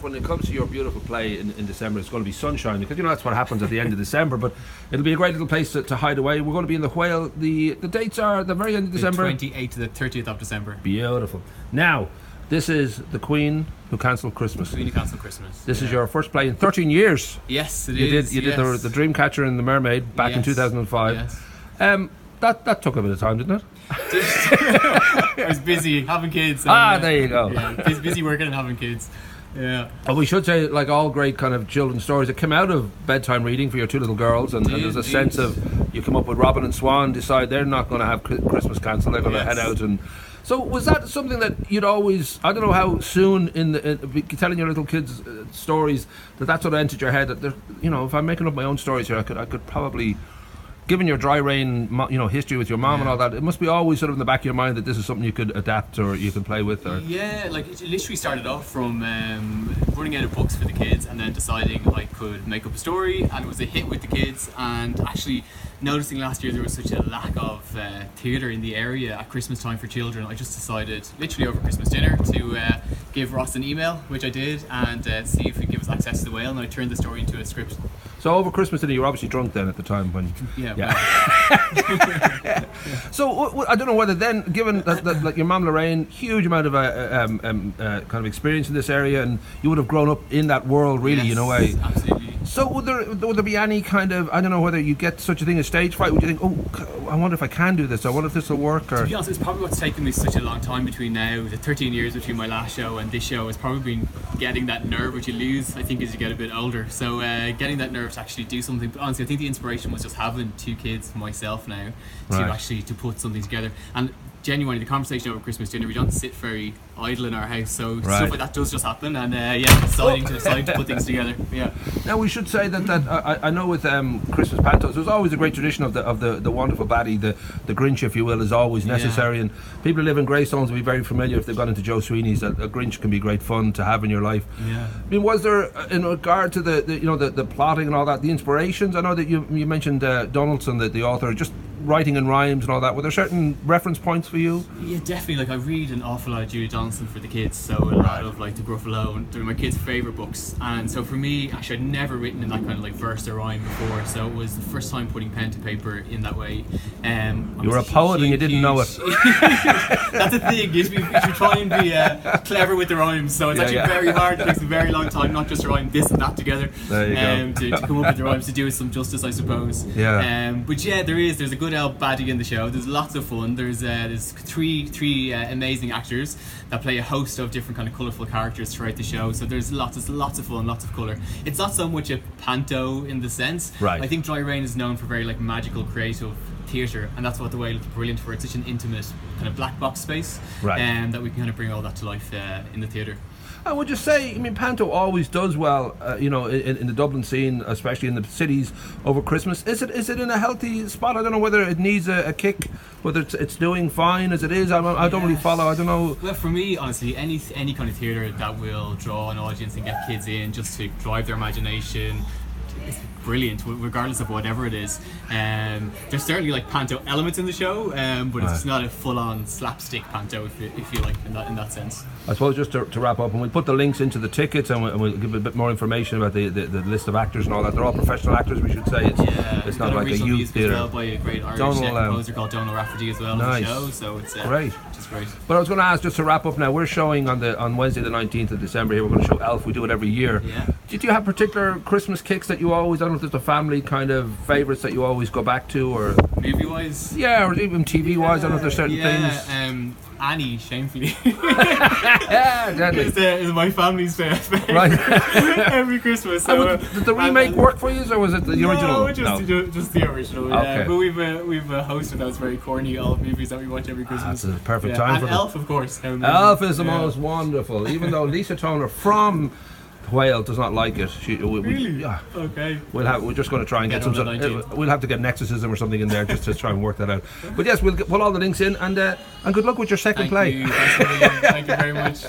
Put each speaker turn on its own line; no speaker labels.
when it comes to your beautiful play in December, it's going to be sunshine, because that's what happens at the end of December. But it'll be a great little place to hide away. We're going to be in the Whale. The dates are the very end of December.
The 28th to the 30th of December.
Beautiful. Now, this is The Queen Who Cancelled Christmas.
The Queen Who Cancelled Christmas.
This is your first play in 13 years.
Yes, it
is. You did the Dreamcatcher and the Mermaid back in 2005.
Yes.
That took a bit of time, didn't it?
I was busy having kids.
There you go.
Yeah, busy working and having kids. Yeah.
Well, we should say, like all great kind of children's stories, it came out of bedtime reading for your two little girls, and there's a sense of, you come up with Robin and Swan, decide they're not going to have Christmas cancelled, they're going to head out. And so was that something that you'd always, I don't know how soon in telling your little kids stories, that sort of entered your head, that if I'm making up my own stories here, I could probably, given your dry rain, history with your mom and all that, it must be always sort of in the back of your mind that this is something you could adapt or you can play with. Or
yeah, like it literally started off from running out of books for the kids, and then deciding I could make up a story, and it was a hit with the kids. And actually noticing last year there was such a lack of theatre in the area at Christmas time for children, I just decided, literally over Christmas dinner, to give Ross an email, which I did, and see if he'd give us access to the Whale, and I turned the story into a script.
So over Christmas dinner, you were obviously drunk then at the time when.
Yeah.
So I don't know whether then, given that like your mum Lorraine, huge amount of kind of experience in this area, and you would have grown up in that world really, in a way.
Absolutely.
So would there be any kind of, I don't know whether you get such a thing as stage fright? Would you think, I wonder if I can do this? I wonder if this will work? Or?
To be honest, it's probably what's taken me such a long time between now, the 13 years between my last show and this show, has probably been getting that nerve which you lose, I think, as you get a bit older. So getting that nerve to actually do something. But honestly, I think the inspiration was just having two kids myself now to put something together. And genuinely, the conversation over Christmas dinner, we don't sit very idle in our house, so stuff like that does just happen, and deciding to put things together. Yeah.
Now we should say that I know with Christmas pantos, there's always a great tradition of the wonderful baddie, the Grinch, if you will, is always necessary, and people who live in Greystones will be very familiar if they've gone into Joe Sweeney's. A Grinch can be great fun to have in your life.
Yeah.
I mean, was there, in regard to the plotting and all that, the inspirations? I know that you mentioned Donaldson, the author, just writing in rhymes and all that. Were there certain reference points for you?
Yeah, definitely. Like, I read an awful lot of Judy Donaldson for the kids, so a lot of like The Gruffalo, they're my kids' favourite books. And so for me, actually, I'd never written in that kind of like verse or rhyme before, so it was the first time putting pen to paper in that way.
You were a poet and you didn't know it.
That's the thing. You should try and be clever with the rhymes. So it's actually very hard. It takes a very long time, not just to rhyme this and that together.
There you
go. To come up with the rhymes, to do it some justice, I suppose.
Yeah.
But yeah, there's a good old baddie in the show. There's lots of fun. There's three amazing actors that play a host of different kind of colourful characters throughout the show. So there's lots of fun, lots of colour. It's not so much a panto in the sense.
Right.
I think Dry Rain is known for very like magical, creative theatre, and that's what the Whale is brilliant for. It's such an intimate kind of black box space, that we can kind of bring all that to life in the theatre.
I would just say, I mean, Panto always does well, in the Dublin scene, especially in the cities over Christmas. Is it in a healthy spot? I don't know whether it needs a kick, whether it's doing fine as it is. I don't really follow. I don't know.
Well, for me, honestly, any kind of theatre that will draw an audience and get kids in, just to drive their imagination, it's brilliant, regardless of whatever it is. There's certainly like panto elements in the show, but it's not a full-on slapstick panto, if you like, in that sense. I
suppose just to wrap up, and we'll put the links into the tickets, and we'll give a bit more information about the list of actors and all that. They're all professional actors, we should say. It's not like a youth theatre.
As well by a great Irish composer called Donal Rafferty as well on the show, so it's
great.
Which is great.
But I was going to ask, just to wrap up now, we're showing on Wednesday the 19th of December here, we're going to show Elf. We do it every year.
Yeah.
Did you have particular Christmas kicks that you always, I don't know if there's a family kind of favourites that you always go back to, or
movie-wise?
Yeah, or even TV-wise, I don't know if there's certain things.
Annie, shamefully.
Deadly.
Is my family's favourite.
Right.
Every Christmas. So,
did the remake work for you, or was it the original?
Just the original.
Okay.
But we've a host of those very corny old movies that we watch every Christmas.
That's a perfect time for
Elf, of course.
Elf is the most wonderful. Even though Lisa Toner from Whale does not like it.
Really? Okay.
We're just going to try and get some. We'll have to get an exorcism or something in there just to try and work that out. But yes, we'll put all the links in, and good luck with your second play.
Thank you very much.